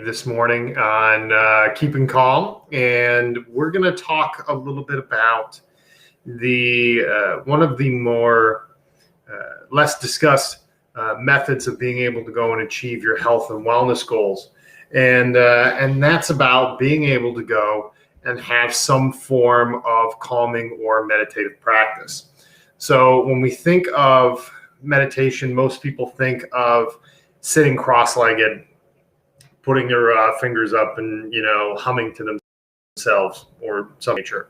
this morning on keeping calm, and we're going to talk a little bit about the one of the more less discussed methods of being able to go and achieve your health and wellness goals, and that's about being able to go and have some form of calming or meditative practice. So when we think of meditation, most people think of sitting cross-legged, putting your fingers up and humming to themselves or some nature.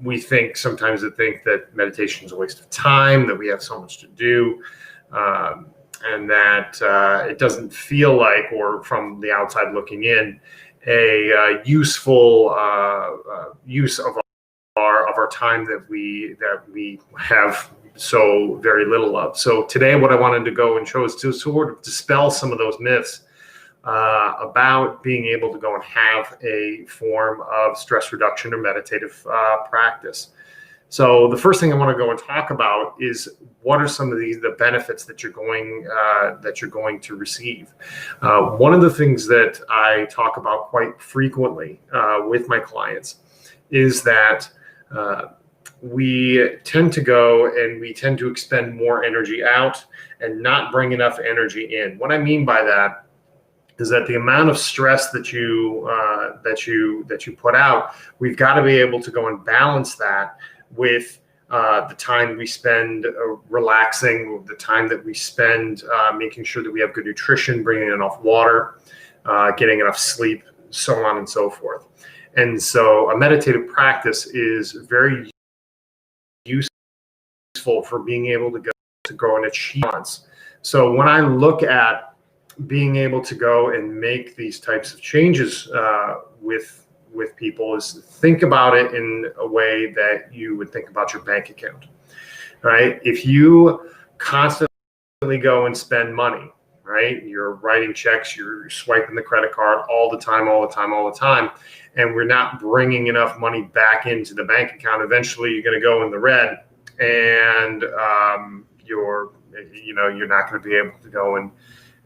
We think sometimes that meditation is a waste of time, that we have so much to do, and that it doesn't feel like, or from the outside looking in, a useful use of our time that we have so very little of. So today, what I wanted to go and show is to sort of dispel some of those myths about being able to go and have a form of stress reduction or meditative practice. So the first thing I want to go and talk about is what are some of the benefits that you're going to receive. One of the things that I talk about quite frequently with my clients is that we tend to go and we tend to expend more energy out and not bring enough energy in. What I mean by that is that the amount of stress that you put out, we've got to be able to go and balance that with the time we spend relaxing, the time that we spend making sure that we have good nutrition, bringing enough water, getting enough sleep, so on and so forth. And so a meditative practice is very useful for being able to go and achieve balance. So when I look at being able to go and make these types of changes with people, is think about it in a way that you would think about your bank account, right? If you constantly go and spend money, right? You're writing checks, you're swiping the credit card all the time, and we're not bringing enough money back into the bank account. Eventually, you're going to go in the red, and you're not going to be able to go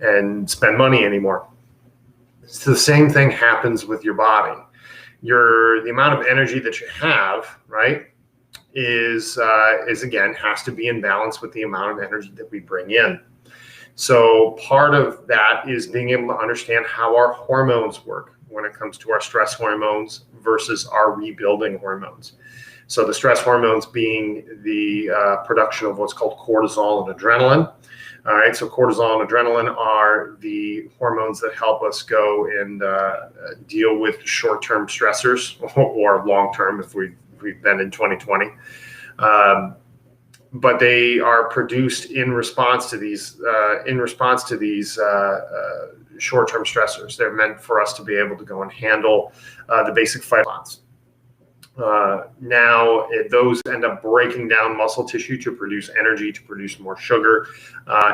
and spend money anymore. So the same thing happens with your body. The amount of energy that you have, right, is again, has to be in balance with the amount of energy that we bring in. So part of that is being able to understand how our hormones work when it comes to our stress hormones versus our rebuilding hormones. So the stress hormones being the production of what's called cortisol and adrenaline. All right, so cortisol and adrenaline are the hormones that help us go and deal with short-term stressors, or long-term if we've been in 2020. But they are produced in response to these short-term stressors. They're meant for us to be able to go and handle the basic fight response. Now, those end up breaking down muscle tissue to produce energy, to produce more sugar,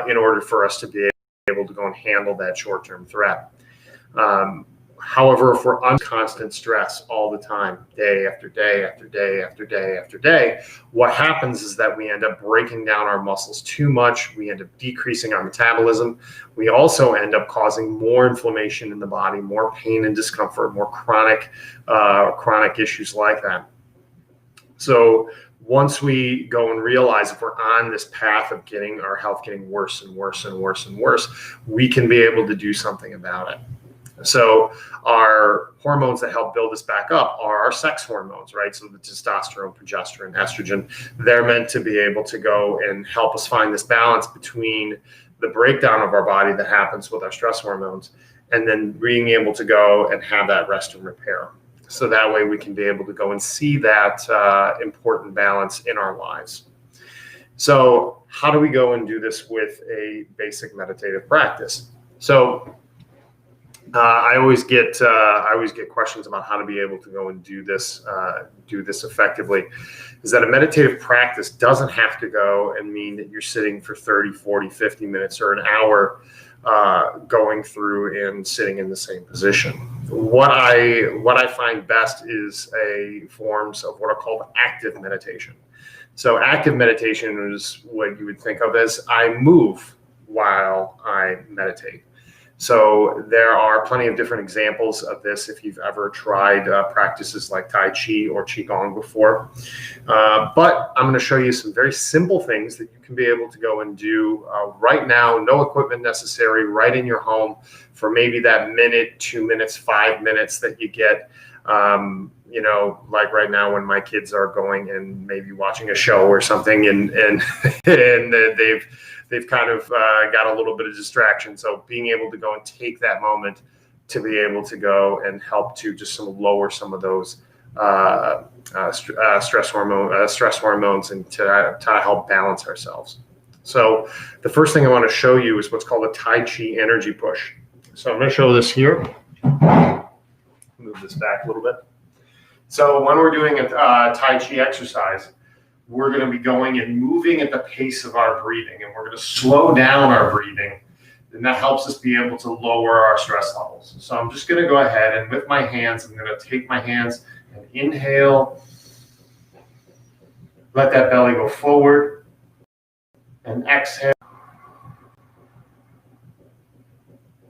in order for us to be able to go and handle that short-term threat. However, if we're under constant stress all the time, day after day after day after day after day, what happens is that we end up breaking down our muscles too much. We end up decreasing our metabolism. We also end up causing more inflammation in the body, more pain and discomfort, more chronic issues like that. So once we go and realize if we're on this path of getting our health getting worse and worse and worse and worse, we can be able to do something about it. So our hormones that help build us back up are our sex hormones, right? So the testosterone, progesterone, estrogen, they're meant to be able to go and help us find this balance between the breakdown of our body that happens with our stress hormones and then being able to go and have that rest and repair. So that way we can be able to go and see that important balance in our lives. So how do we go and do this with a basic meditative practice? So I always get questions about how to be able to go and do this effectively. Is that a meditative practice doesn't have to go and mean that you're sitting for 30, 40, 50 minutes or an hour going through and sitting in the same position. What I find best is forms of what are called active meditation. So active meditation is what you would think of as I move while I meditate. So there are plenty of different examples of this if you've ever tried practices like Tai Chi or Qigong before. But I'm going to show you some very simple things that you can be able to go and do right now, no equipment necessary, right in your home for maybe that minute, 2 minutes, 5 minutes that you get. You know, like right now when my kids are going and maybe watching a show or something, and they've kind of got a little bit of distraction. So being able to go and take that moment to be able to go and help to just lower some of those stress hormones and to help balance ourselves. So the first thing I want to show you is what's called a Tai Chi energy push. So I'm going to show this here. Move this back a little bit. So when we're doing a Tai Chi exercise, we're going to be going and moving at the pace of our breathing, and we're going to slow down our breathing, and that helps us be able to lower our stress levels. So I'm just going to go ahead and with my hands, I'm going to take my hands and inhale, let that belly go forward, and exhale,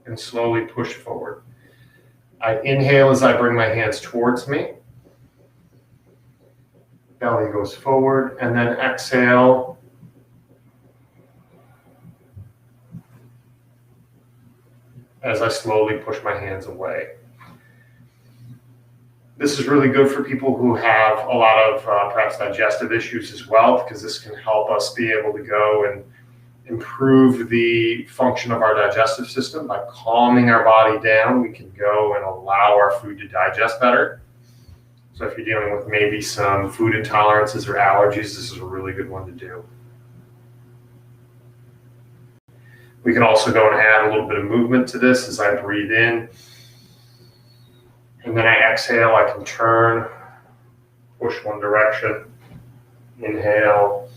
and slowly push forward. I inhale as I bring my hands towards me. Belly goes forward, and then exhale. As I slowly push my hands away. This is really good for people who have a lot of perhaps digestive issues as well, because this can help us be able to go and improve the function of our digestive system. By calming our body down, we can go and allow our food to digest better. So if you're dealing with maybe some food intolerances or allergies, this is a really good one to do. We can also go and add a little bit of movement to this as I breathe in. And then I exhale, I can turn, push one direction, inhale.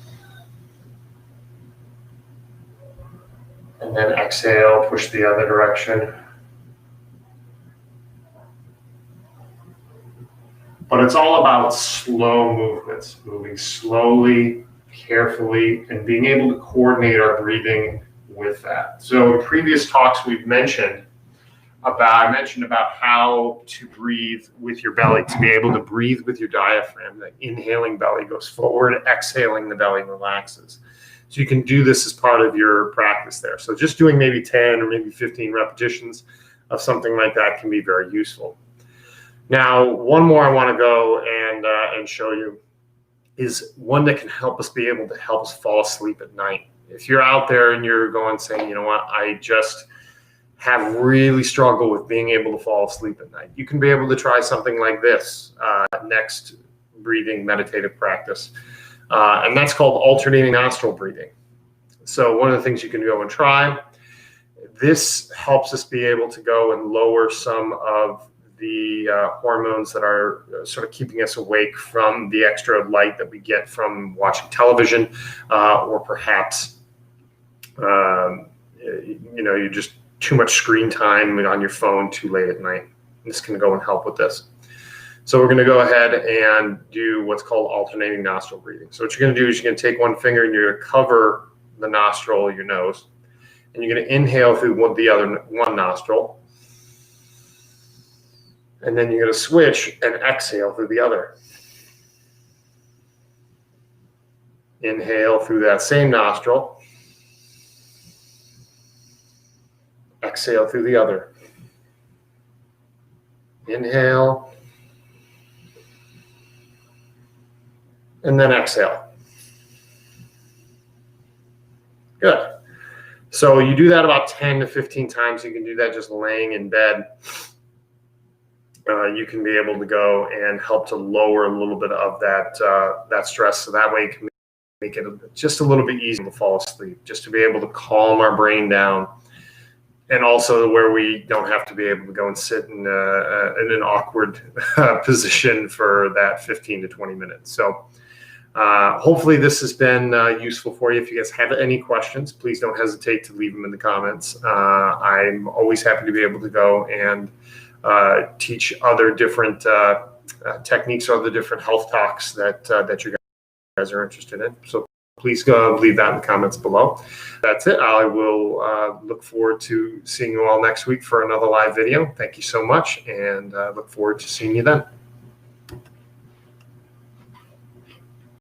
And then exhale, push the other direction. But it's all about slow movements, moving slowly, carefully, and being able to coordinate our breathing with that. So in previous talks I mentioned about how to breathe with your belly, to be able to breathe with your diaphragm. The inhaling belly goes forward, exhaling the belly relaxes. So you can do this as part of your practice there. So just doing maybe 10 or maybe 15 repetitions of something like that can be very useful. Now, one more I want to go and show you is one that can help us be able to help us fall asleep at night. If you're out there and you're going saying, you know what, I just have really struggled with being able to fall asleep at night, you can be able to try something like this next breathing meditative practice. And that's called alternating nostril breathing. So one of the things you can go and try, this helps us be able to go and lower some of the hormones that are sort of keeping us awake from the extra light that we get from watching television, or perhaps, you just too much screen time on your phone too late at night. This can go and help with this. So we're going to go ahead and do what's called alternating nostril breathing. So what you're going to do is you're going to take one finger and you're going to cover the nostril, your nose, and you're going to inhale through one nostril. And then you're going to switch and exhale through the other. Inhale through that same nostril. Exhale through the other. Inhale. And then exhale. Good. So you do that about 10 to 15 times. You can do that just laying in bed. You can be able to go and help to lower a little bit of that stress. So that way you can make it just a little bit easier to fall asleep, just to be able to calm our brain down. And also where we don't have to be able to go and sit in an awkward position for that 15 to 20 minutes. So hopefully this has been useful for you. If you guys have any questions, please don't hesitate to leave them in the comments. I'm always happy to be able to go and teach other different techniques or other different health talks that you guys are interested in. So please go leave that in the comments below. That's it. I will look forward to seeing you all next week for another live video. Thank you so much, and look forward to seeing you then.